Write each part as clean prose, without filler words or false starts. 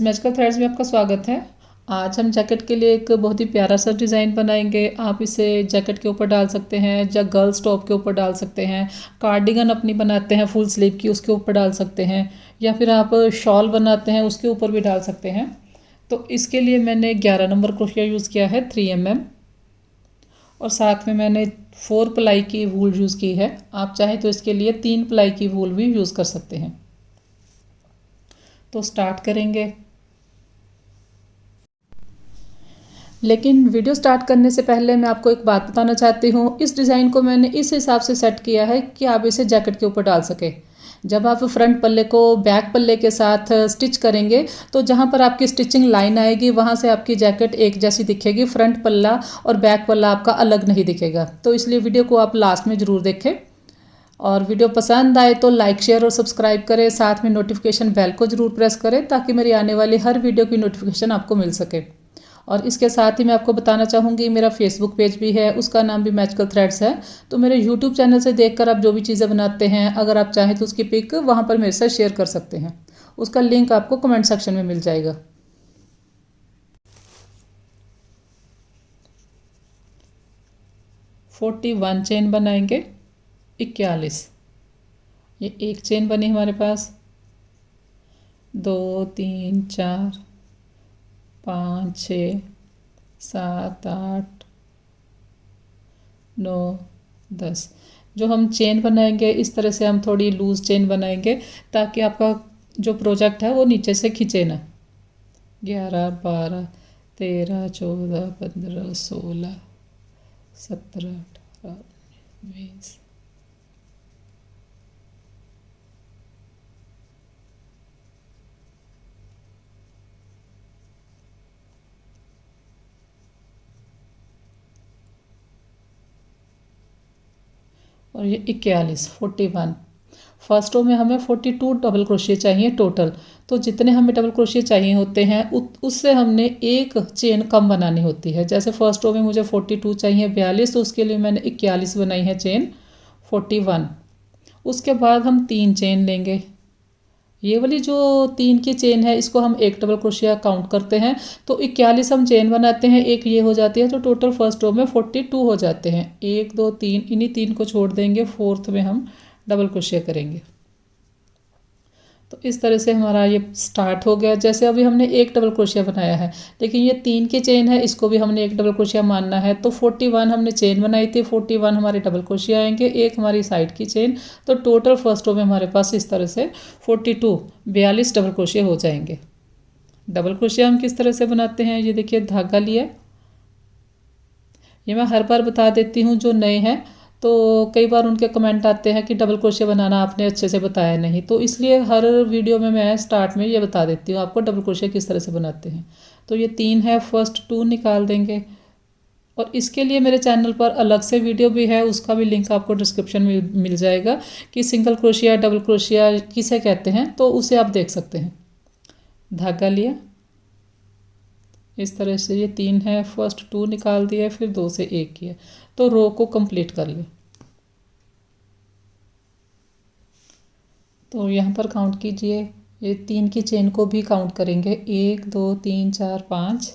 Magical threads में आपका स्वागत है। आज हम जैकेट के लिए एक बहुत ही प्यारा सा डिज़ाइन बनाएंगे। आप इसे जैकेट के ऊपर डाल सकते हैं या गर्ल्स टॉप के ऊपर डाल सकते हैं। कार्डिगन अपनी बनाते हैं फुल स्लीव की, उसके ऊपर डाल सकते हैं, या फिर आप शॉल बनाते हैं उसके ऊपर भी डाल सकते हैं। तो इसके लिए मैंने 11 नंबर क्रोशिया यूज़ किया है 3 mm, और साथ में मैंने 4 प्लाई की वूल यूज़ की है। आप चाहें तो इसके लिए 3 प्लाई की वूल भी यूज़ कर सकते हैं। तो स्टार्ट करेंगे। लेकिन वीडियो स्टार्ट करने से पहले मैं आपको एक बात बताना चाहती हूँ। इस डिज़ाइन को मैंने इस हिसाब से सेट किया है कि आप इसे जैकेट के ऊपर डाल सके। जब आप फ्रंट पल्ले को बैक पल्ले के साथ स्टिच करेंगे तो जहाँ पर आपकी स्टिचिंग लाइन आएगी वहाँ से आपकी जैकेट एक जैसी दिखेगी। फ्रंट पल्ला और बैक पल्ला आपका अलग नहीं दिखेगा। तो इसलिए वीडियो को आप लास्ट में ज़रूर देखें, और वीडियो पसंद आए तो लाइक शेयर और सब्सक्राइब करें। साथ में नोटिफिकेशन बेल को ज़रूर प्रेस करें ताकि मेरी आने वाली हर वीडियो की नोटिफिकेशन आपको मिल सके। और इसके साथ ही मैं आपको बताना चाहूँगी मेरा फेसबुक पेज भी है, उसका नाम भी मैजिकल थ्रेड्स है। तो मेरे यूट्यूब चैनल से देखकर आप जो भी चीज़ें बनाते हैं, अगर आप चाहें तो उसकी पिक वहाँ पर मेरे साथ शेयर कर सकते हैं। उसका लिंक आपको कमेंट सेक्शन में मिल जाएगा। फोर्टी 41 चेन बनाएंगे। 41 ये एक चेन बनी हमारे पास। 2 3 4 5 6 7 8 9 10। जो हम चेन बनाएंगे इस तरह से हम थोड़ी लूज चेन बनाएंगे ताकि आपका जो प्रोजेक्ट है वो नीचे से खींचे ना। 11 12 13 14 15 16 17 18 20। और ये 41 41। फर्स्ट रो में हमें 42 डबल क्रोशिया चाहिए टोटल। तो जितने हमें डबल क्रोशिया चाहिए होते हैं उससे हमने एक चेन कम बनानी होती है। जैसे फर्स्ट रो में मुझे 42 चाहिए 42, तो उसके लिए मैंने 41 बनाई है चेन 41। उसके बाद हम 3 चेन लेंगे। ये वाली जो 3 की चेन है इसको हम एक डबल क्रोशिया काउंट करते हैं। तो 41 हम चेन बनाते हैं, एक ये हो जाती है, तो टोटल फर्स्ट रो में 42 हो जाते हैं। 1 2 3, इन्हीं 3 को छोड़ देंगे, फोर्थ में हम डबल क्रोशिया करेंगे। तो इस तरह से हमारा ये स्टार्ट हो गया। जैसे अभी हमने एक डबल क्रोशिया बनाया है, लेकिन ये 3 की चेन है, इसको भी हमने एक डबल क्रोशिया मानना है। तो 41 हमने चेन बनाई थी, 41 हमारे डबल क्रोशिया आएंगे, एक हमारी साइड की चेन। तो टोटल फर्स्ट रो में हमारे पास इस तरह से 42 डबल क्रोशिया हो जाएंगे। डबल क्रोशिया हम किस तरह से बनाते हैं, ये देखिए धागा लिया। ये मैं हर बार बता देती हूँ, जो नए हैं तो कई बार उनके कमेंट आते हैं कि डबल क्रोशिया बनाना आपने अच्छे से बताया नहीं, तो इसलिए हर वीडियो में मैं स्टार्ट में ये बता देती हूँ आपको डबल क्रोशिया किस तरह से बनाते हैं। तो ये 3 है, फर्स्ट 2 निकाल देंगे। और इसके लिए मेरे चैनल पर अलग से वीडियो भी है, उसका भी लिंक आपको डिस्क्रिप्शन में मिल जाएगा कि सिंगल क्रोशिया डबल क्रोशिया किसे कहते हैं, तो उसे आप देख सकते हैं। धागा लिया इस तरह से, ये 3 है, फर्स्ट 2 निकाल दिया, फिर 2 से 1 किया। तो रो को कंप्लीट कर ले। तो यहाँ पर काउंट कीजिए, ये 3 की चेन को भी काउंट करेंगे। 1 2 3 4 5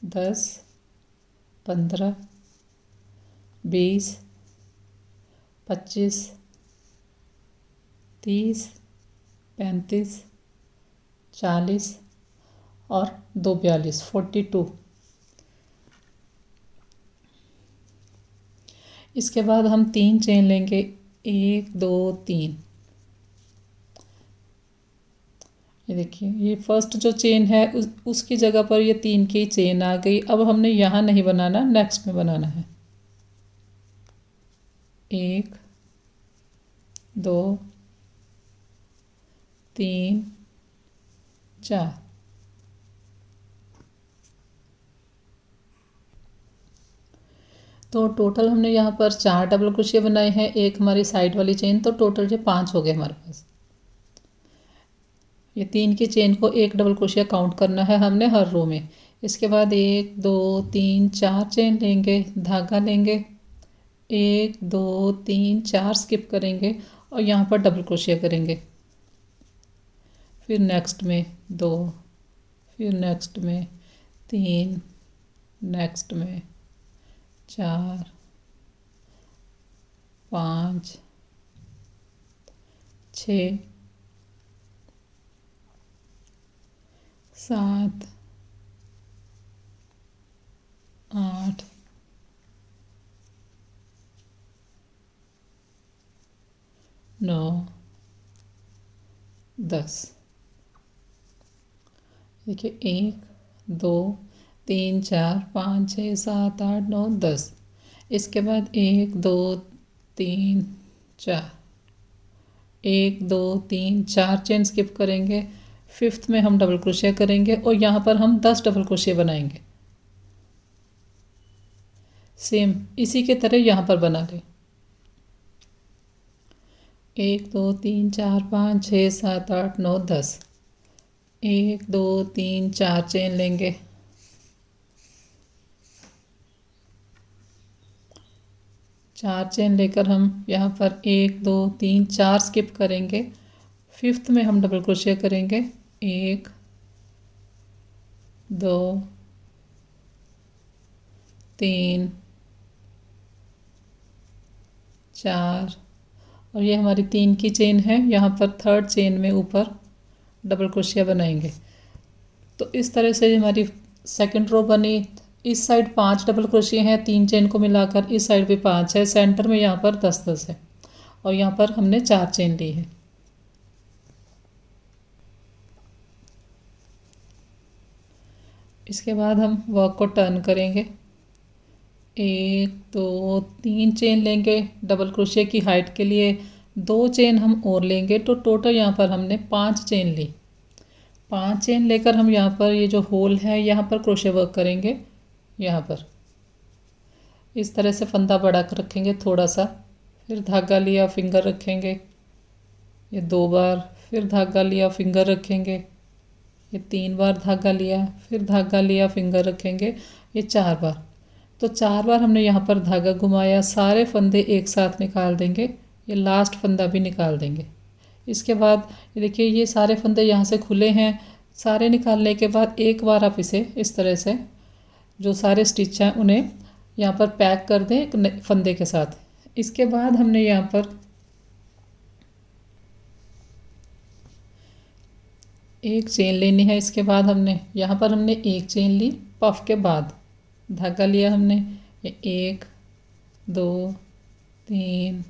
10 15 20 25 30 35 40 और 2 42 42। इसके बाद हम 3 चेन लेंगे, 1 2 3। ये देखिए, ये फर्स्ट जो चेन है उसकी जगह पर ये 3 की चेन आ गई। अब हमने यहाँ नहीं बनाना, नेक्स्ट में बनाना है। 1 2 3 4। तो टोटल हमने यहाँ पर 4 डबल क्रोशिया बनाए हैं, एक हमारी साइड वाली चेन, तो टोटल ये 5 हो गए हमारे पास। ये 3 की चेन को एक डबल क्रोशिया काउंट करना है हमने हर रो में। इसके बाद 1 2 3 4 चेन लेंगे, धागा लेंगे, 1 2 3 4 स्किप करेंगे और यहाँ पर डबल क्रोशिया करेंगे। फिर नेक्स्ट में 2, फिर नेक्स्ट में 3, नेक्स्ट में 4, 5, 6, 7, 8, 9, 10। देखिए 1, 2, 3, 4, 5, 6, 7, 8, 9, 10। इसके बाद 1, 2, 3, 4, 1, 2, 3, 4 चेन स्किप करेंगे। फिफ्थ में हम डबल क्रोशिया करेंगे और यहाँ पर हम 10 डबल क्रोशिया बनाएंगे। सेम इसी के तरह यहाँ पर बना लें। 1, 2, 3, 4, 5, 6, 7, 8, 9, 10। 1, 2, 3, 4 चेन लेंगे। चार चेन लेकर हम यहाँ पर 1, 2, 3, 4 स्किप करेंगे। फिफ्थ में हम डबल क्रोशिया करेंगे। 1, 2, 3, 4 और ये हमारी 3 की चेन है। यहाँ पर थर्ड चेन में ऊपर डबल क्रोशिया बनाएंगे। तो इस तरह से हमारी सेकंड रो बनी। इस साइड 5 डबल क्रोशिया हैं 3 चेन को मिलाकर, इस साइड भी 5 है। सेंटर में यहाँ पर 10-10 है और यहाँ पर हमने 4 चेन ली है। इसके बाद हम वर्क को टर्न करेंगे। 1, 2, 3 चेन लेंगे। डबल क्रोशिया की हाइट के लिए 2 चेन हम और लेंगे। तो टोटल यहाँ पर हमने 5 चेन ली। 5 चेन लेकर हम यहाँ पर ये जो होल है यहाँ पर क्रोशिया वर्क करेंगे। यहाँ पर इस तरह से फंदा बढ़ा कर रखेंगे थोड़ा सा, फिर धागा लिया, फिंगर रखेंगे ये 2 बार, फिर धागा लिया, फिंगर रखेंगे ये 3 बार, धागा लिया, फिर धागा लिया, फिंगर रखेंगे ये 4 बार। तो 4 बार हमने यहाँ पर धागा घुमाया। सारे फंदे एक साथ निकाल देंगे। ये लास्ट फंदा भी निकाल देंगे। इसके बाद ये देखिए ये सारे फंदे यहाँ से खुले हैं। सारे निकालने के बाद एक बार आप इसे इस तरह से जो सारे स्टिच हैं उन्हें यहाँ पर पैक कर दें एक फंदे के साथ। इसके बाद हमने यहाँ पर एक चेन लेनी है। इसके बाद हमने यहाँ पर हमने एक चेन ली। पफ के बाद धागा लिया हमने ये 1, 2, 3,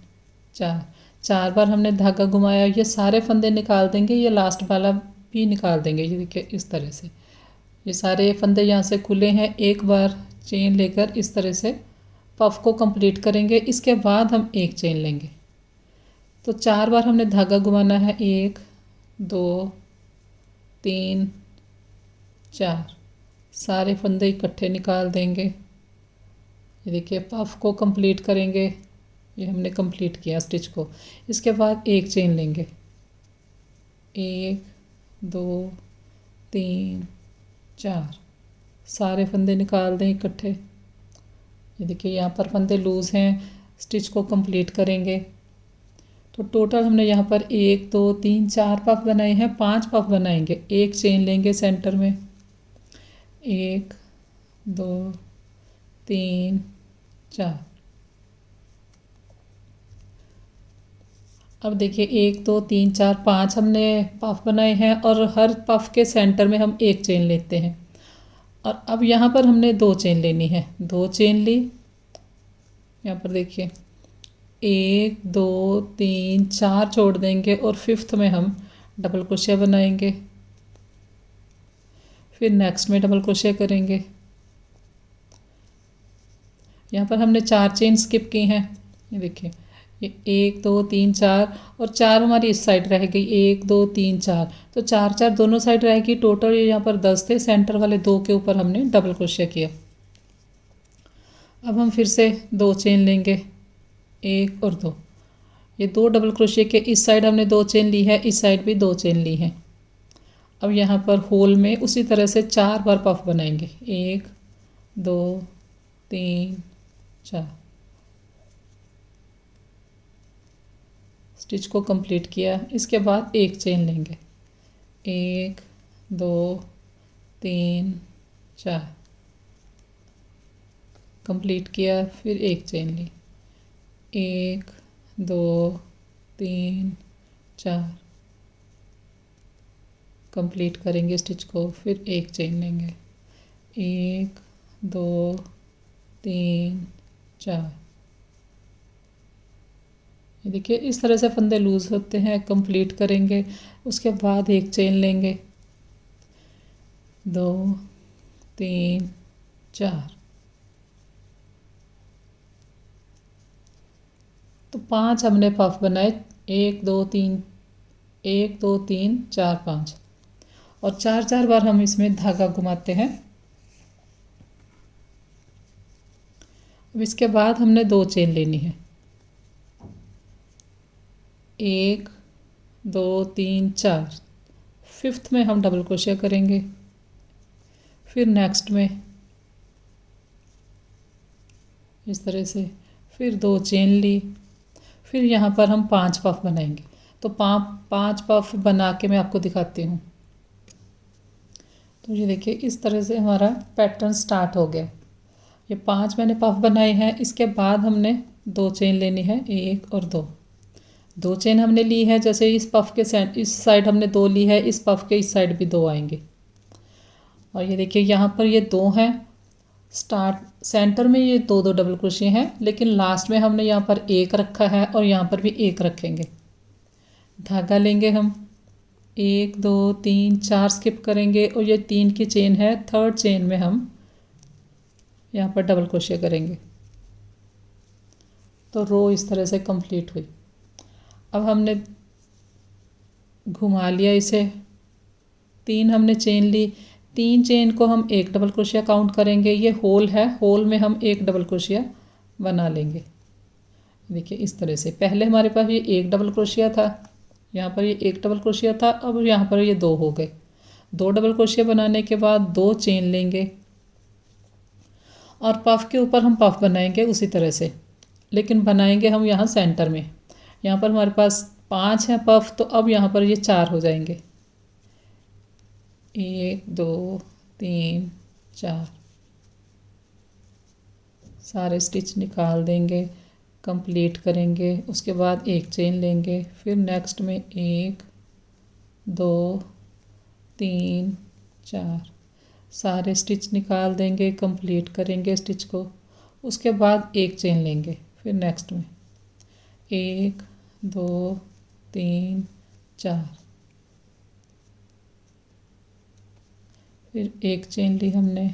4 बार हमने धागा घुमाया। ये सारे फंदे निकाल देंगे। ये लास्ट वाला भी निकाल देंगे। ये देखिए इस तरह से ये सारे फंदे यहाँ से खुले हैं। एक बार चेन लेकर इस तरह से पफ को कंप्लीट करेंगे। इसके बाद हम एक चेन लेंगे। तो 4 बार हमने धागा घुमाना है। 1, 2, 3, 4 सारे फंदे इकट्ठे निकाल देंगे। ये देखिए पफ को कंप्लीट करेंगे। ये हमने कंप्लीट किया स्टिच को। इसके बाद एक चेन लेंगे। 1, 2, 3, 4 सारे फंदे निकाल दें इकट्ठे। ये देखिए यहाँ पर फंदे लूज़ हैं। स्टिच को कंप्लीट करेंगे। तो टोटल हमने यहाँ पर 1, 2, 3, 4 पफ बनाए हैं। 5 पफ बनाएंगे। एक चेन लेंगे सेंटर में। 1, 2, 3, 4। अब देखिए 1, 2, 3, 4, 5 हमने पफ बनाए हैं और हर पफ के सेंटर में हम एक चेन लेते हैं। और अब यहाँ पर हमने 2 चेन लेनी है। 2 चेन ली। यहाँ पर देखिए 1, 2, 3, 4 छोड़ देंगे और फिफ्थ में हम डबल क्रोशिया बनाएंगे। फिर नेक्स्ट में डबल क्रोशिया करेंगे। यहाँ पर हमने 4 चेन स्किप की हैं। ये देखिए ये 1, 2, 3, 4 और 4 हमारी इस साइड रह गई। 1, 2, 3, 4 तो 4 दोनों साइड रहेगी। टोटल ये यहाँ पर 10 थे। सेंटर वाले 2 के ऊपर हमने डबल क्रोशिया किया। अब हम फिर से 2 चेन लेंगे। 1 और 2 ये 2 डबल क्रोशिया के इस साइड हमने 2 चेन ली है, इस साइड भी 2 चेन ली हैं। अब यहाँ पर होल में उसी तरह से 4 बार पफ बनाएंगे। 1, 2, 3, 4 स्टिच को कंप्लीट किया। इसके बाद एक चेन लेंगे। 1 2 3 4, कंप्लीट किया, फिर एक चेन ली, 1 2 3 4, कंप्लीट करेंगे स्टिच को, फिर एक चेन लेंगे, 1 2 3 4। ये देखिए इस तरह से फंदे लूज़ होते हैं। कंप्लीट करेंगे, उसके बाद एक चेन लेंगे, 2 3 4। तो 5 हमने पफ बनाए, 1 2 3 1 2 3 4 5, और 4 बार हम इसमें धागा घुमाते हैं। अब इसके बाद हमने 2 चेन लेनी है, 1 2 3 4। फिफ्थ में हम डबल क्रोशिया करेंगे, फिर नेक्स्ट में इस तरह से, फिर 2 चेन ली, फिर यहाँ पर हम 5 पफ बनाएंगे। तो 5 पफ बना के मैं आपको दिखाती हूँ। तो ये देखिए इस तरह से हमारा पैटर्न स्टार्ट हो गया। ये 5 मैंने पफ बनाए हैं। इसके बाद हमने 2 चेन लेनी है, 1 और 2 चेन हमने ली है। जैसे इस पफ के इस साइड हमने 2 ली है, इस पफ के इस साइड भी 2 आएंगे। और ये देखिए यहाँ पर ये 2 हैं, स्टार्ट सेंटर में ये 2 डबल क्रोशिया हैं, लेकिन लास्ट में हमने यहाँ पर 1 रखा है और यहाँ पर भी 1 रखेंगे। धागा लेंगे हम, 1 2 3 4 स्किप करेंगे, और ये 3 की चेन है। थर्ड चेन में हम यहाँ पर डबल क्रोशिया करेंगे। तो रो इस तरह से कंप्लीट हुई। अब हमने घुमा लिया इसे, 3 हमने चेन ली, 3 चेन को हम 1 डबल क्रोशिया काउंट करेंगे। ये होल है, होल में हम 1 डबल क्रोशिया बना लेंगे। देखिए इस तरह से, पहले हमारे पास ये 1 डबल क्रोशिया था, यहाँ पर ये 1 डबल क्रोशिया था, अब यहाँ पर ये 2 हो गए। 2 डबल क्रोशिया बनाने के बाद 2 चेन लेंगे, और पफ के ऊपर हम पफ बनाएंगे उसी तरह से, लेकिन बनाएंगे हम यहाँ सेंटर में। यहाँ पर हमारे पास 5 है पफ, तो अब यहाँ पर ये 4 हो जाएंगे, 1 2 3 4। सारे स्टिच निकाल देंगे, कंप्लीट करेंगे, उसके बाद एक चेन लेंगे, फिर नेक्स्ट में 1 2 3 4। सारे स्टिच निकाल देंगे, कंप्लीट करेंगे स्टिच को, उसके बाद एक चेन लेंगे, फिर नेक्स्ट में 1 2 3 4, फिर एक चेन ली हमने,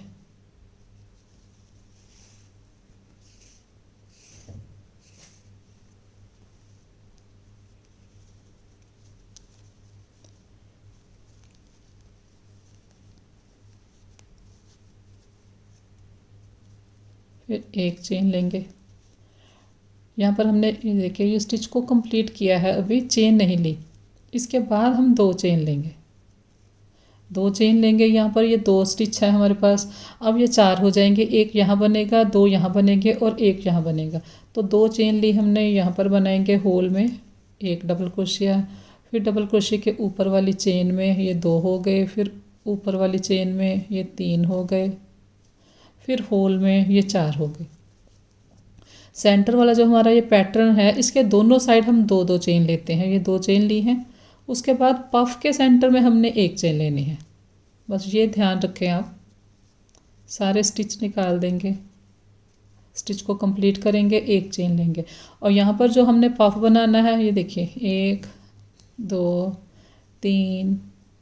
फिर एक चेन लेंगे। यहाँ पर हमने देखिए ये स्टिच को कंप्लीट किया है, अभी चेन नहीं ली। इसके बाद हम 2 चेन लेंगे, 2 चेन लेंगे। यहाँ पर ये 2 स्टिच है हमारे पास, अब ये 4 हो जाएंगे। एक यहाँ बनेगा, 2 यहाँ बनेंगे और एक यहाँ बनेगा। तो 2 चेन ली हमने, यहाँ पर बनाएंगे होल में 1 डबल क्रोशिया, फिर डबल क्रोशिया के ऊपर वाली चेन में ये 2 हो गए, फिर ऊपर वाली चेन में ये 3 हो गए, फिर होल में ये 4 हो गए। सेंटर वाला जो हमारा ये पैटर्न है, इसके दोनों साइड हम 2 चेन लेते हैं। ये 2 चेन ली हैं, उसके बाद पफ के सेंटर में हमने एक चेन लेनी है। बस ये ध्यान रखें आप। सारे स्टिच निकाल देंगे, स्टिच को कंप्लीट करेंगे, एक चेन लेंगे। और यहाँ पर जो हमने पफ बनाना है, ये देखिए 1 2 3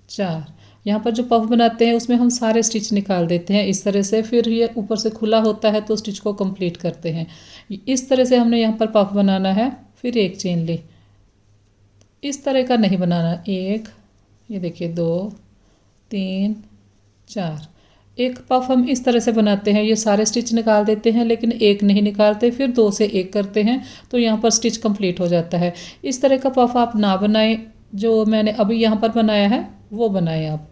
4। यहाँ पर जो पफ बनाते हैं उसमें हम सारे स्टिच निकाल देते हैं इस तरह से, फिर ये ऊपर से खुला होता है तो स्टिच को कंप्लीट करते हैं। इस तरह से हमने यहाँ पर पफ बनाना है, फिर एक चेन ली। इस तरह का नहीं बनाना, 1 ये देखिए 2 3 4। एक पफ हम इस तरह से बनाते हैं, ये सारे स्टिच निकाल देते हैं लेकिन एक नहीं निकालते, फिर 2 से 1 करते हैं तो यहाँ पर स्टिच कंप्लीट हो जाता है। इस तरह का पफ आप ना बनाएं, जो मैंने अभी यहाँ पर बनाया है वो बनाएं आप।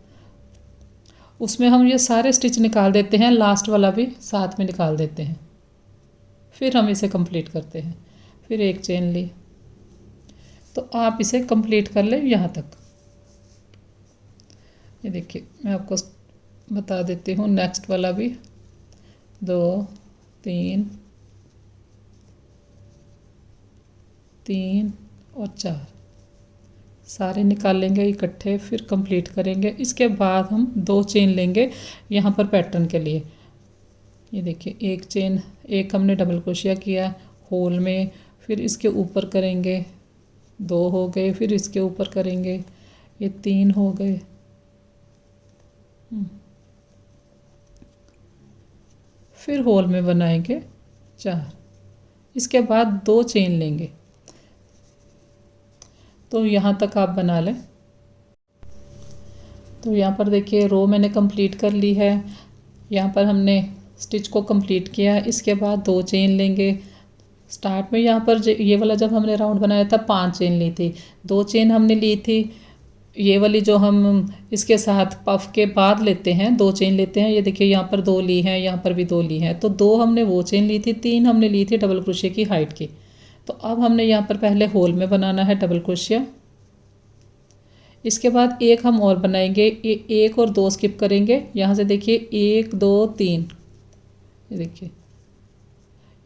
उसमें हम ये सारे स्टिच निकाल देते हैं, लास्ट वाला भी साथ में निकाल देते हैं, फिर हम इसे कंप्लीट करते हैं। फिर एक चेन ली, तो आप इसे कंप्लीट कर लें यहाँ तक। ये देखिए मैं आपको बता देती हूँ। नेक्स्ट वाला भी 2 3 3 और 4 सारे निकाल लेंगे इकट्ठे, फिर कंप्लीट करेंगे। इसके बाद हम 2 चेन लेंगे यहाँ पर पैटर्न के लिए। ये देखिए एक चेन, एक हमने डबल क्रोशिया किया होल में, फिर इसके ऊपर करेंगे 2 हो गए, फिर इसके ऊपर करेंगे, ये 3 हो गए। फिर होल में बनाएंगे 4। इसके बाद 2 चेन लेंगे। तो यहाँ तक आप बना लें। तो यहाँ पर देखिए रो मैंने कंप्लीट कर ली है। यहाँ पर हमने स्टिच को कंप्लीट किया। इसके बाद 2 चेन लेंगे। स्टार्ट में यहाँ पर ये वाला जब हमने राउंड बनाया था 5 चेन ली थी, 2 चेन हमने ली थी। ये वाली जो हम इसके साथ पफ के बाद लेते हैं 2 चेन लेते हैं। ये देखिए यहाँ पर 2 ली हैं, यहाँ पर भी 2 ली हैं। तो 2 हमने वो चेन ली थी, 3 हमने ली थी डबल क्रोशिया की हाइट की। तो अब हमने यहाँ पर पहले होल में बनाना है डबल क्रोशिया। इसके बाद एक हम और बनाएंगे। ये 1 और 2 स्किप करेंगे। यहाँ से देखिए 1 2 3, ये देखिए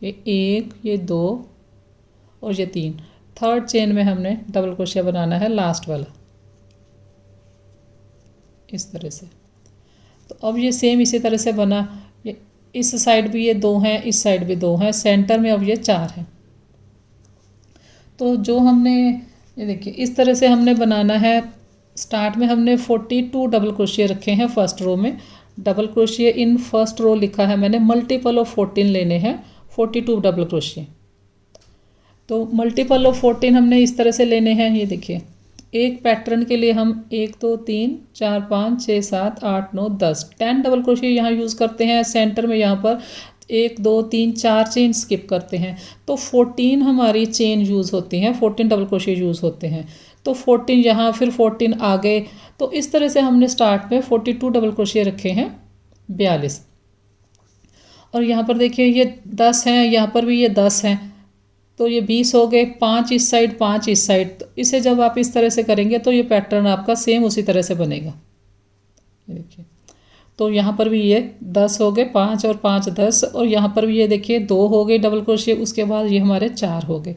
ये 1 ये 2 और ये 3। थर्ड चेन में हमने डबल क्रोशिया बनाना है लास्ट वाला, इस तरह से। तो अब ये सेम इसी तरह से बना। ये इस साइड भी ये 2 हैं, इस साइड भी 2 हैं, सेंटर में अब ये 4 हैं। तो जो हमने ये देखिए इस तरह से हमने बनाना है। स्टार्ट में हमने 42 डबल क्रोशिया रखे हैं फर्स्ट रो में। Double crochet in first row लिखा है मैंने, मल्टीपल ऑफ 14 लेने हैं 42 डबल क्रोशिया। तो मल्टीपल ऑफ 14 हमने इस तरह से लेने हैं। ये देखिए एक पैटर्न के लिए हम 1 2 3 4 5 6 7 8 9 10 डबल क्रोशिया यहाँ यूज़ करते हैं। सेंटर में यहाँ पर 1 2 3 4 चेन स्किप करते हैं। तो 14 हमारी चेन यूज़ होती हैं, 14 डबल क्रोशिया यूज़ होते हैं। तो 14 यहाँ, फिर 14 आगे। तो इस तरह से हमने स्टार्ट में 42 डबल क्रोशिया रखे हैं 42। और यहाँ पर देखिए ये 10 हैं, यहाँ पर भी ये 10 हैं। तो ये 20 हो गए। 5 इस साइड 5 इस साइड। तो इसे जब आप इस तरह से करेंगे तो ये पैटर्न आपका सेम उसी तरह से बनेगा। देखिए तो यहाँ पर भी ये 10 हो गए, 5 और 5 10। और यहाँ पर भी ये देखिए 2 हो गए डबल क्रोशिया। उसके बाद ये हमारे 4 हो गए।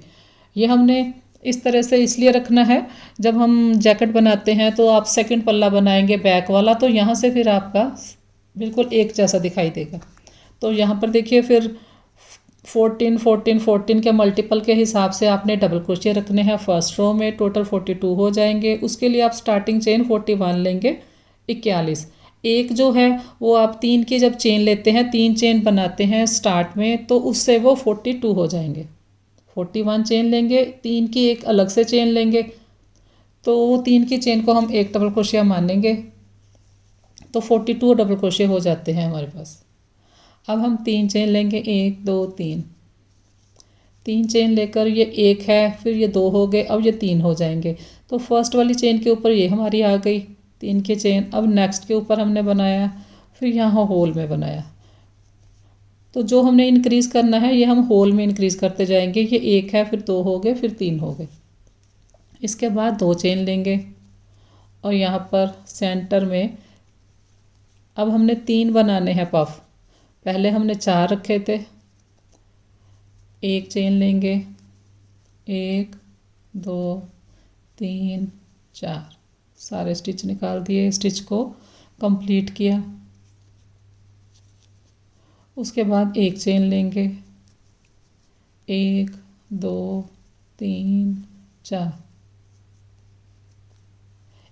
ये हमने इस तरह से इसलिए रखना है, जब हम जैकेट बनाते हैं तो आप सेकंड पल्ला बनाएंगे बैक वाला, तो यहाँ से फिर आपका बिल्कुल एक जैसा दिखाई देगा। तो यहाँ पर देखिए फिर 14 14 14 के मल्टीपल के हिसाब से आपने डबल क्रोशिया रखने हैं फर्स्ट रो में। टोटल 42 हो जाएंगे। उसके लिए आप स्टार्टिंग चेन 41 लेंगे 41। एक जो है वो आप 3 की जब चेन लेते हैं, 3 चेन बनाते हैं स्टार्ट में, तो उससे वो 42 हो जाएंगे। 41 चेन लेंगे, 3 की एक अलग से चेन लेंगे, तो वो 3 की चेन को हम एक डबल क्रोशिया मानेंगे। तो 42 डबल क्रोशिया हो जाते हैं हमारे पास। अब हम 3 चेन लेंगे, 1 2 3। 3 चेन लेकर ये 1 है, फिर ये 2 हो गए, अब ये 3 हो जाएंगे। तो फर्स्ट वाली चेन के ऊपर ये हमारी आ गई 3 की चेन। अब नेक्स्ट के ऊपर हमने बनाया, फिर यहाँ होल में बनाया। तो जो हमने इंक्रीज़ करना है ये हम होल में इंक्रीज़ करते जाएंगे। ये 1 है, फिर 2 हो गए, फिर 3 हो गए। इसके बाद 2 चेन लेंगे और यहाँ पर सेंटर में अब हमने 3 बनाने हैं पफ। पहले हमने 4 रखे थे। 1 चेन लेंगे, 1 2 3 4, सारे स्टिच निकाल दिए, स्टिच को कंप्लीट किया। उसके बाद 1 चेन लेंगे, 1 2 3 4।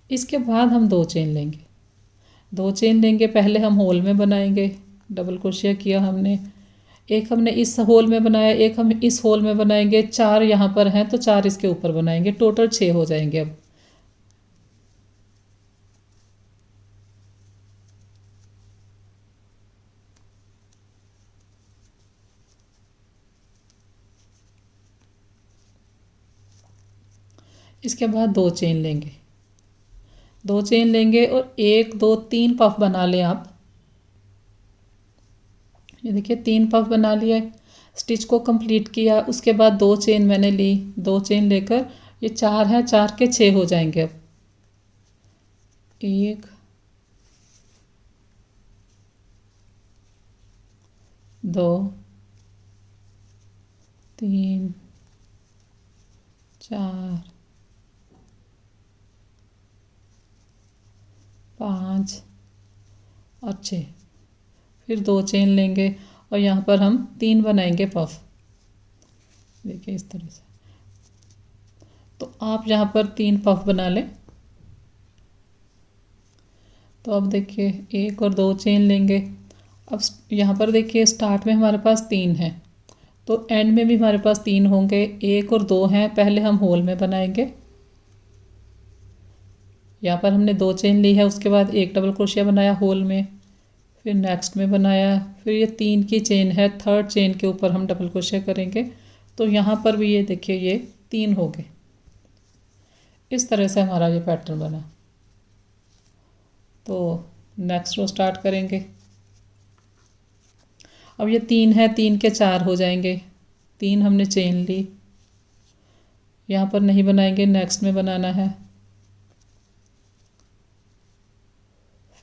इसके बाद हम 2 चेन लेंगे। 2 चेन लेंगे, पहले हम होल में बनाएंगे। डबल क्रोशिया किया हमने, एक हमने इस होल में बनाया, एक हम इस होल में बनाएंगे। 4 यहाँ पर हैं तो 4 इसके ऊपर बनाएंगे। टोटल 6 हो जाएंगे। अब इसके बाद 2 चेन लेंगे। 2 चेन लेंगे और 1 2 3 पफ बना लें आप। ये देखिए 3 पफ बना लिए, स्टिच को कंप्लीट किया। उसके बाद 2 चेन मैंने ली। 2 चेन लेकर ये 4 है, 4 के 6 हो जाएंगे। अब 1 2 3 4 5 और 6। फिर 2 चेन लेंगे और यहाँ पर हम 3 बनाएंगे पफ। देखिए इस तरह से। तो आप यहाँ पर 3 पफ बना लें। तो अब देखिए 1 और 2 चेन लेंगे। अब यहाँ पर देखिए स्टार्ट में हमारे पास 3 हैं, तो एंड में भी हमारे पास 3 होंगे। 1 और 2 हैं, पहले हम होल में बनाएंगे। यहाँ पर हमने 2 चेन ली है, उसके बाद 1 डबल क्रोशिया बनाया होल में, फिर नेक्स्ट में बनाया, फिर ये 3 की चेन है, थर्ड चेन के ऊपर हम डबल क्रोशिया करेंगे। तो यहाँ पर भी ये देखिए ये 3 हो गए। इस तरह से हमारा ये पैटर्न बना। तो नेक्स्ट रो स्टार्ट करेंगे। अब ये 3 है, 3 के 4 हो जाएंगे। 3 हमने चेन ली, यहाँ पर नहीं बनाएंगे, नेक्स्ट में बनाना है।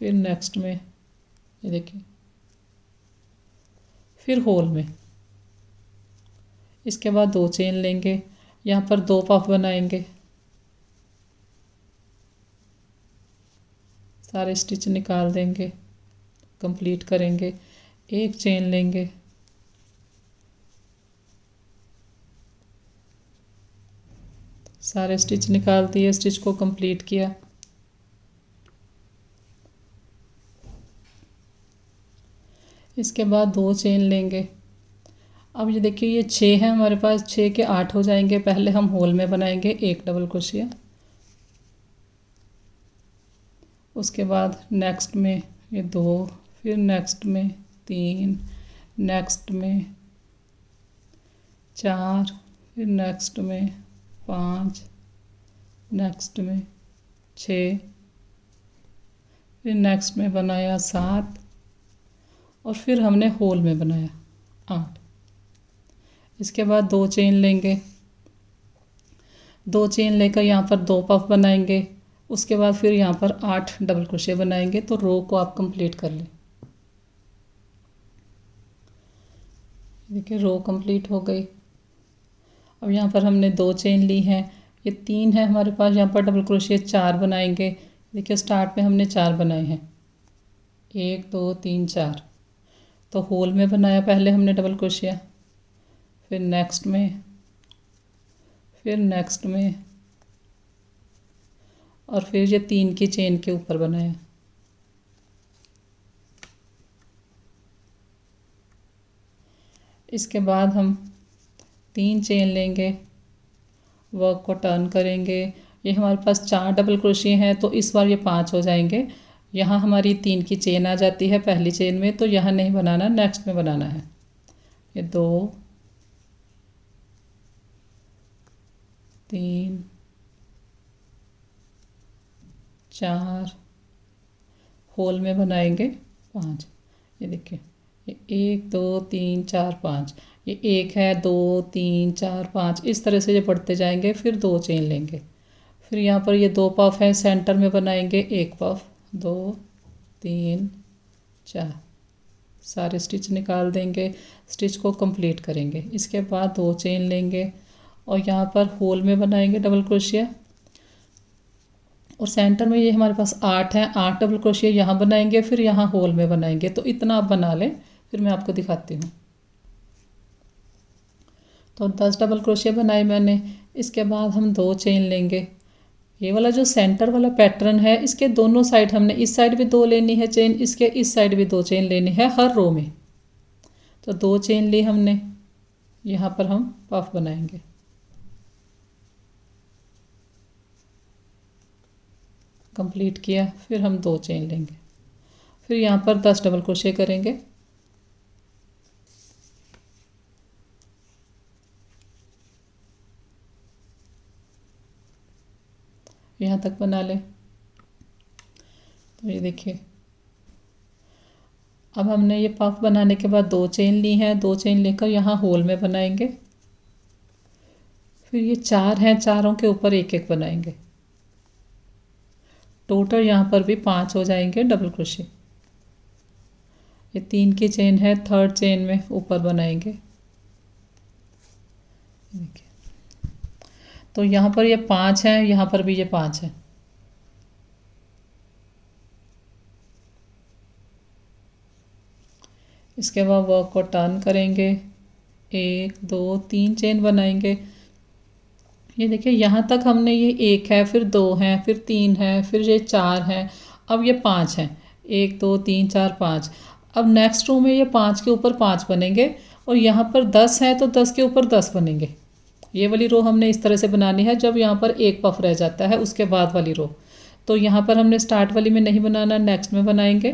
फिर नेक्स्ट में ये देखिए, फिर होल में। इसके बाद 2 चेन लेंगे, यहाँ पर 2 पफ बनाएंगे। सारे स्टिच निकाल देंगे, कंप्लीट करेंगे। 1 चेन लेंगे, सारे स्टिच निकाल दिए, स्टिच को कंप्लीट किया। इसके बाद 2 चेन लेंगे। अब ये देखिए ये 6 है हमारे पास, 6 के 8 हो जाएंगे। पहले हम होल में बनाएंगे 1 डबल क्रोशिया, उसके बाद नेक्स्ट में ये 2, फिर नेक्स्ट में 3, नेक्स्ट में 4, फिर नेक्स्ट में 5, नेक्स्ट में 6, फिर नेक्स्ट में बनाया 7 और फिर हमने होल में बनाया 8। इसके बाद 2 चेन लेंगे, 2 चेन लेकर यहाँ पर 2 पफ बनाएंगे। उसके बाद फिर यहाँ पर 8 डबल क्रोशिया बनाएंगे। तो रो को आप कंप्लीट कर लें। देखिए रो कंप्लीट हो गई। अब यहाँ पर हमने 2 चेन ली हैं, ये 3 है हमारे पास। यहाँ पर डबल क्रोशिया 4 बनाएंगे। देखिए स्टार्ट में हमने 4 बनाए हैं, 1 2 3 4। तो होल में बनाया पहले हमने डबल क्रोशिया, फिर नेक्स्ट में, फिर नेक्स्ट में, और फिर ये 3 की चेन के ऊपर बनाया। इसके बाद हम 3 चेन लेंगे, वर्क को टर्न करेंगे। ये हमारे पास 4 डबल क्रोशिया हैं, तो इस बार ये 5 हो जाएंगे। यहाँ हमारी 3 की चेन आ जाती है पहली चेन में, तो यहाँ नहीं बनाना, नेक्स्ट में बनाना है। ये 2 3 4, होल में बनाएंगे 5। ये देखिए ये 1 2 3 4 5, ये 1 है, 2 3 4 5, इस तरह से ये बढ़ते जाएंगे। फिर 2 चेन लेंगे, फिर यहाँ पर ये 2 पफ हैं, सेंटर में बनाएंगे 1 पफ, 2 3 4, सारे स्टिच निकाल देंगे, स्टिच को कंप्लीट करेंगे। इसके बाद 2 चेन लेंगे और यहाँ पर होल में बनाएंगे डबल क्रोशिया, और सेंटर में ये हमारे पास 8 है, 8 डबल क्रोशिया यहाँ बनाएंगे, फिर यहाँ होल में बनाएंगे। तो इतना आप बना लें, फिर मैं आपको दिखाती हूँ। तो 10 डबल क्रोशिया बनाए मैंने। इसके बाद हम 2 चेन लेंगे। ये वाला जो सेंटर वाला पैटर्न है, इसके दोनों साइड हमने, इस साइड भी 2 लेनी है चेन, इसके इस साइड भी 2 चेन लेनी है हर रो में। तो 2 चेन ली हमने, यहाँ पर हम पफ बनाएंगे। कंप्लीट किया, फिर हम 2 चेन लेंगे, फिर यहाँ पर 10 डबल क्रोशिया करेंगे। यहाँ तक बना लें। तो ये देखिए अब हमने ये पफ बनाने के बाद 2 चेन ली हैं, 2 चेन लेकर यहाँ होल में बनाएंगे। फिर ये 4 हैं, चारों के ऊपर 1 1 बनाएंगे। टोटल यहाँ पर भी 5 हो जाएंगे डबल क्रोशिया। ये 3 की चेन है, थर्ड चेन में ऊपर बनाएंगे। देखिए, तो यहाँ पर ये 5 है, यहाँ पर भी ये 5 है। इसके बाद वर्क को टर्न करेंगे, 1 2 3 चेन बनाएंगे। ये देखिए, यहाँ तक हमने ये 1 है, फिर 2 है, फिर 3 है, फिर ये 4 है, अब ये 5 है। 1 2 3 4 5। अब नेक्स्ट रो में ये 5 के ऊपर 5 बनेंगे और यहाँ पर 10 है तो 10 के ऊपर 10 बनेंगे। ये वाली रो हमने इस तरह से बनानी है। जब यहाँ पर एक पफ रह जाता है उसके बाद वाली रो, तो यहाँ पर हमने स्टार्ट वाली में नहीं बनाना, नेक्स्ट में बनाएंगे,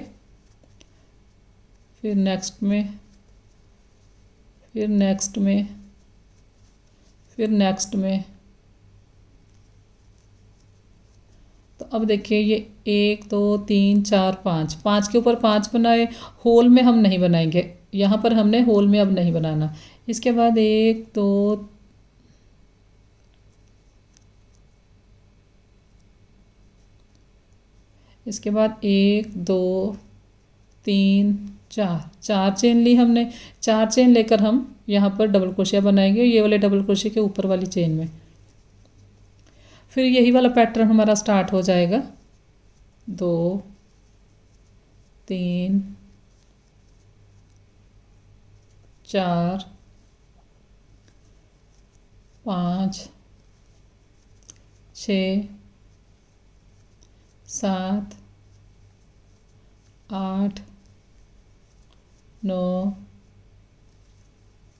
फिर नेक्स्ट में, फिर नेक्स्ट में, फिर नेक्स्ट में। तो अब देखिए, ये 1 2 3 4 5, 5 के ऊपर 5 बनाए। होल में हम नहीं बनाएंगे, यहाँ पर हमने होल में अब नहीं बनाना। इसके बाद 1 2 इसके बाद 1 2 3 4, 4 चेन ली हमने। 4 चेन लेकर हम यहाँ पर डबल क्रोशिया बनाएंगे, ये वाले डबल क्रोशिया के ऊपर वाली चेन में। फिर यही वाला पैटर्न हमारा स्टार्ट हो जाएगा। 2 3 4 5 6 7 8 9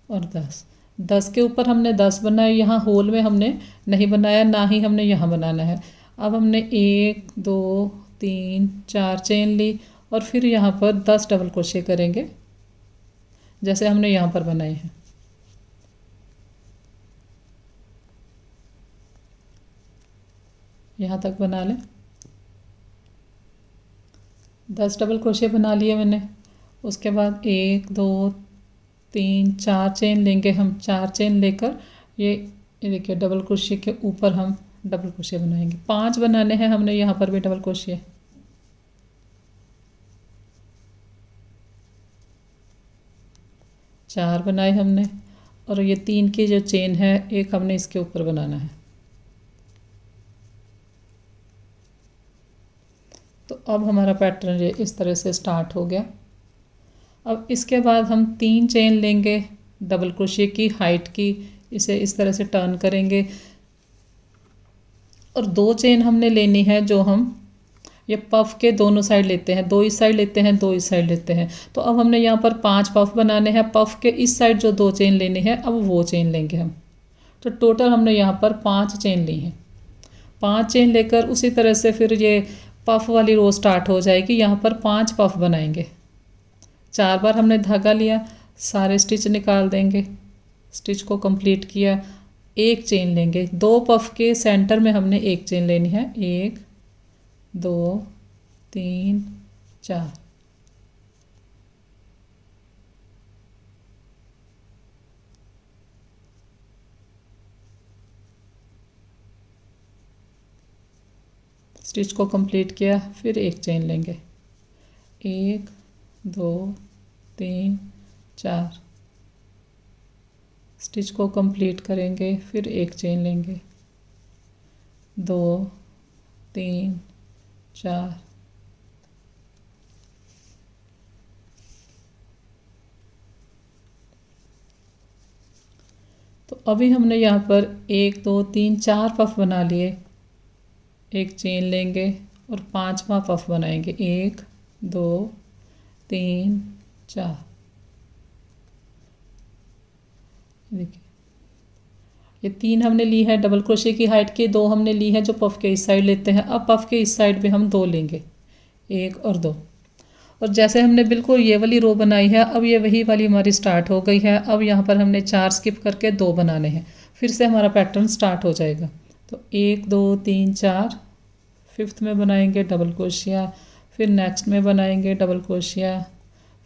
और 10। 10 के ऊपर हमने 10 बनाए। यहाँ होल में हमने नहीं बनाया, ना ही हमने यहाँ बनाना है। अब हमने 1 2 3 4 चेन ली और फिर यहाँ पर 10 डबल क्रोशिया करेंगे, जैसे हमने यहाँ पर बनाए हैं। यहाँ तक बना लें। 10 डबल क्रोशिया बना लिए मैंने। उसके बाद 1 2 3 4 चेन लेंगे हम। 4 चेन लेकर ये देखिए, डबल क्रोशिया के ऊपर हम डबल क्रोशिया बनाएंगे। 5 बनाने हैं हमने यहाँ पर भी डबल क्रोशिया। चार बनाए हमने और ये 3 की जो चेन है, एक हमने इसके ऊपर बनाना है। तो अब हमारा पैटर्न ये इस तरह से स्टार्ट हो गया। अब इसके बाद हम 3 चेन लेंगे डबल क्रोशिया की हाइट की, इसे इस तरह से टर्न करेंगे और 2 चेन हमने लेनी है जो हम ये पफ के दोनों साइड लेते हैं। 2 इस साइड लेते हैं, 2 इस साइड लेते हैं। तो अब हमने यहाँ पर 5 पफ बनाने हैं। पफ के इस साइड जो 2 चेन लेनी है, अब वो चेन लेंगे हम। तो टोटल हमने यहाँ पर 5 चेन ली हैं। 5 चेन लेकर उसी तरह से फिर ये पफ वाली रो स्टार्ट हो जाएगी। यहाँ पर 5 पफ बनाएंगे। 4 बार हमने धागा लिया, सारे स्टिच निकाल देंगे। स्टिच को कंप्लीट किया, 1 चेन लेंगे। 2 पफ के सेंटर में हमने 1 चेन लेनी है। 1 2 3 4। स्टिच को कंप्लीट किया, फिर 1 चेन लेंगे। 1 2 3 4। स्टिच को कंप्लीट करेंगे, फिर 1 चेन लेंगे। 2 3 4। तो अभी हमने यहाँ पर 1 2 3 4 पफ बना लिए। 1 चेन लेंगे और 5वां पफ बनाएंगे। 1 2 3 4। देखिए, ये 3 हमने ली है डबल क्रोशिया की हाइट की, 2 हमने ली है जो पफ के इस साइड लेते हैं। अब पफ के इस साइड पे हम 2 लेंगे, 1 और 2। और जैसे हमने बिल्कुल ये वाली रो बनाई है, अब ये वही वाली हमारी स्टार्ट हो गई है। अब यहाँ पर हमने 4 स्किप करके 2 बनाने हैं, फिर से हमारा पैटर्न स्टार्ट हो जाएगा। तो 1 2 3 4, 5th में बनाएंगे डबल क्रोशिया, फिर नेक्स्ट में बनाएंगे डबल क्रोशिया,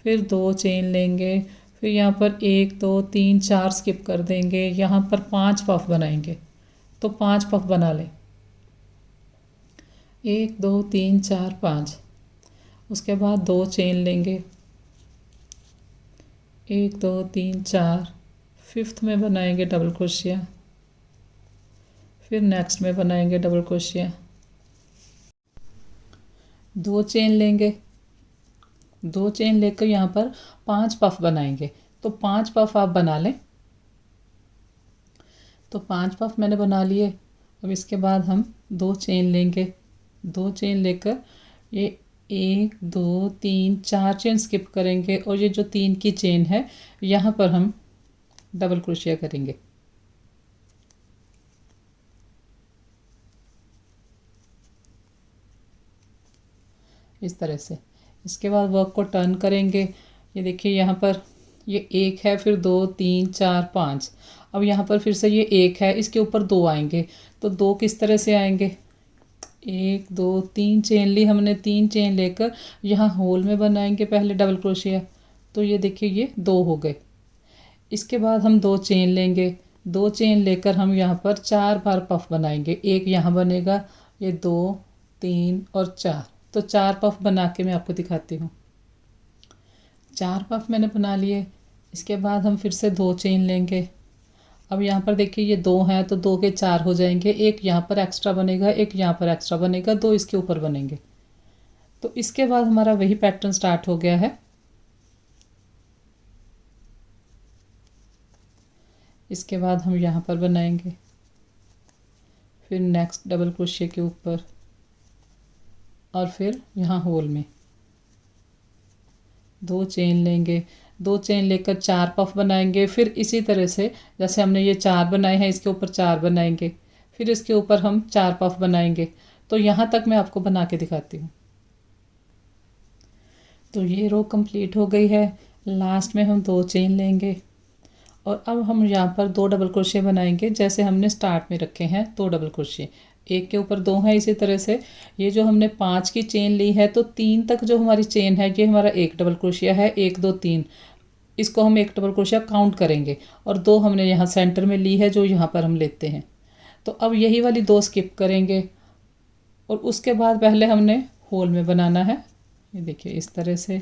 फिर 2 चेन लेंगे, फिर यहाँ पर 1 2 3 4 स्किप कर देंगे। यहाँ पर 5 पफ बनाएंगे, तो 5 पफ बना लें। 1 2 3 4 5। उसके बाद 2 चेन लेंगे, 1 2 3 4, फिफ्थ में बनाएंगे डबल क्रोशिया, फिर नेक्स्ट में बनाएंगे डबल क्रोशिया, 2 चेन लेंगे, 2 चेन लेकर यहाँ पर 5 पफ बनाएंगे। तो 5 पफ आप बना लें। तो 5 पफ मैंने बना लिए। अब इसके बाद हम 2 चेन लेंगे, 2 चेन लेकर ये 1 2 3 4 चेन स्किप करेंगे और ये जो 3 की चेन है यहाँ पर हम डबल क्रोशिया करेंगे। इस तरह से। इसके बाद वर्क को टर्न करेंगे। ये देखिए यहाँ पर ये 1 है, फिर 2 3 4 5। अब यहाँ पर फिर से ये 1 है, इसके ऊपर 2 आएंगे। तो 2 किस तरह से आएंगे, 1 2 3 चेन ली हमने, 3 चेन लेकर यहाँ होल में बनाएंगे पहले डबल क्रोशिया। तो ये देखिए ये 2 हो गए। इसके बाद हम 2 चेन लेंगे, 2 चेन लेकर हम यहाँ पर 4 बार पफ बनाएंगे। एक यहाँ बनेगा, ये 2 3 और 4। तो 4 पफ बना के मैं आपको दिखाती हूँ। 4 पफ मैंने बना लिए। इसके बाद हम फिर से 2 चेन लेंगे। अब यहाँ पर देखिए ये 2 हैं, तो 2 के 4 हो जाएंगे। एक यहाँ पर एक्स्ट्रा बनेगा, एक यहाँ पर एक्स्ट्रा बनेगा, 2 इसके ऊपर बनेंगे। तो इसके बाद हमारा वही पैटर्न स्टार्ट हो गया है। इसके बाद हम यहाँ पर बनाएंगे, फिर नेक्स्ट डबल क्रोशिया के ऊपर और फिर यहाँ होल में 2 चेन लेंगे, 2 चेन लेकर 4 पफ बनाएंगे। फिर इसी तरह से जैसे हमने ये 4 बनाए हैं, इसके ऊपर 4 बनाएंगे, फिर इसके ऊपर हम 4 पफ बनाएंगे। तो यहाँ तक मैं आपको बना के दिखाती हूँ। तो ये रो कंप्लीट हो गई है। लास्ट में हम 2 चेन लेंगे और अब हम यहाँ पर 2 डबल क्रोशिया बनाएंगे जैसे हमने स्टार्ट में रखे हैं। 2 डबल क्रोशिया, एक के ऊपर 2 है। इसी तरह से ये जो हमने 5 की चेन ली है, तो 3 तक जो हमारी चेन है ये हमारा 1 डबल क्रोशिया है। 1 2 3, इसको हम 1 डबल क्रोशिया काउंट करेंगे और 2 हमने यहाँ सेंटर में ली है जो यहाँ पर हम लेते हैं। तो अब यही वाली 2 स्किप करेंगे और उसके बाद पहले हमने होल में बनाना है। ये देखिए इस तरह से।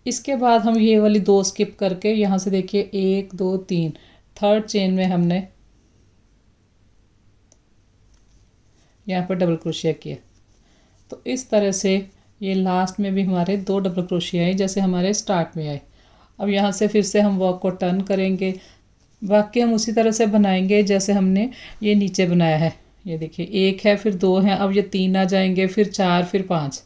इसके बाद हम ये वाली 2 स्किप करके यहाँ से देखिए 1 2 3, थर्ड चेन में हमने यहाँ पर डबल क्रोशिया किया। तो इस तरह से ये लास्ट में भी हमारे 2 डबल क्रोशिया आए जैसे हमारे स्टार्ट में आए। अब यहाँ से फिर से हम वर्क को टर्न करेंगे। बाकी हम उसी तरह से बनाएंगे जैसे हमने ये नीचे बनाया है। ये देखिए 1 है, फिर 2 हैं, अब ये 3 आ जाएंगे, फिर 4, फिर 5।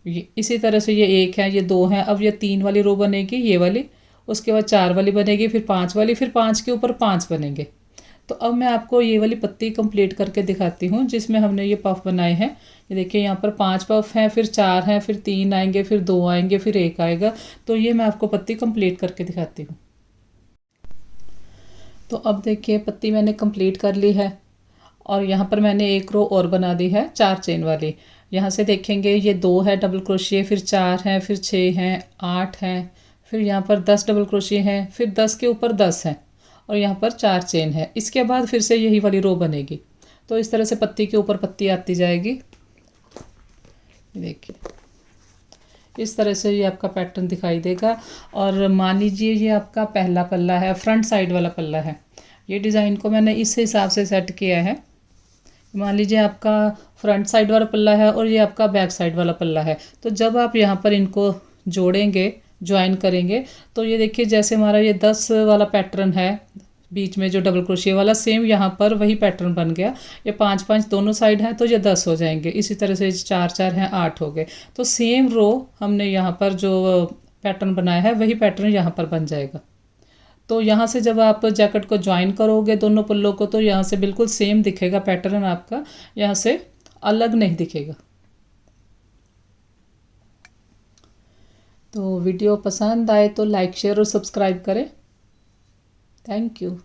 ये इसी तरह से ये 1 है, ये 2 हैं, अब ये 3 वाली रो बनेगी, ये वाली, उसके बाद 4 वाली बनेगी, फिर 5 वाली, फिर 5 के ऊपर 5 बनेंगे। तो अब मैं आपको ये वाली पत्ती कंप्लीट करके दिखाती हूँ जिसमें हमने ये पफ बनाए हैं। ये देखिए यहाँ पर 5 पफ हैं, फिर 4 हैं, फिर 3 आएंगे, फिर 2 आएंगे, फिर 1 आएगा। तो ये मैं आपको पत्ती कंप्लीट करके दिखाती हूँ। तो अब देखिए पत्ती मैंने कंप्लीट कर ली है और यहाँ पर मैंने एक रो और बना दी है 4 चेन वाली। यहाँ से देखेंगे ये 2 है डबल क्रोशिया, फिर 4 हैं, फिर 6 हैं, 8 हैं, फिर यहाँ पर 10 डबल क्रोशिया हैं, फिर 10 के ऊपर 10 हैं और यहाँ पर 4 चेन है। इसके बाद फिर से यही वाली रो बनेगी। तो इस तरह से पत्ती के ऊपर पत्ती आती जाएगी। देखिए इस तरह से ये आपका पैटर्न दिखाई देगा। और मान लीजिए ये आपका पहला पल्ला है, फ्रंट साइड वाला पल्ला है। ये डिज़ाइन को मैंने इस हिसाब से सेट किया है। मान लीजिए आपका फ्रंट साइड वाला पल्ला है और ये आपका बैक साइड वाला पल्ला है। तो जब आप यहाँ पर इनको जोड़ेंगे, ज्वाइन करेंगे, तो ये देखिए जैसे हमारा ये 10 वाला पैटर्न है बीच में जो डबल क्रोशिया वाला, सेम यहाँ पर वही पैटर्न बन गया। ये 5 5 दोनों साइड हैं तो ये 10 हो जाएंगे। इसी तरह से 4 4 हैं, 8 हो गए। तो सेम रो हमने यहाँ पर जो पैटर्न बनाया है वही पैटर्न यहाँ पर बन जाएगा। तो यहाँ से जब आप जैकेट को ज्वाइन करोगे दोनों पल्लों को, तो यहाँ से बिल्कुल सेम दिखेगा पैटर्न आपका, यहाँ से अलग नहीं दिखेगा। तो वीडियो पसंद आए तो लाइक शेयर और सब्सक्राइब करें। Thank you.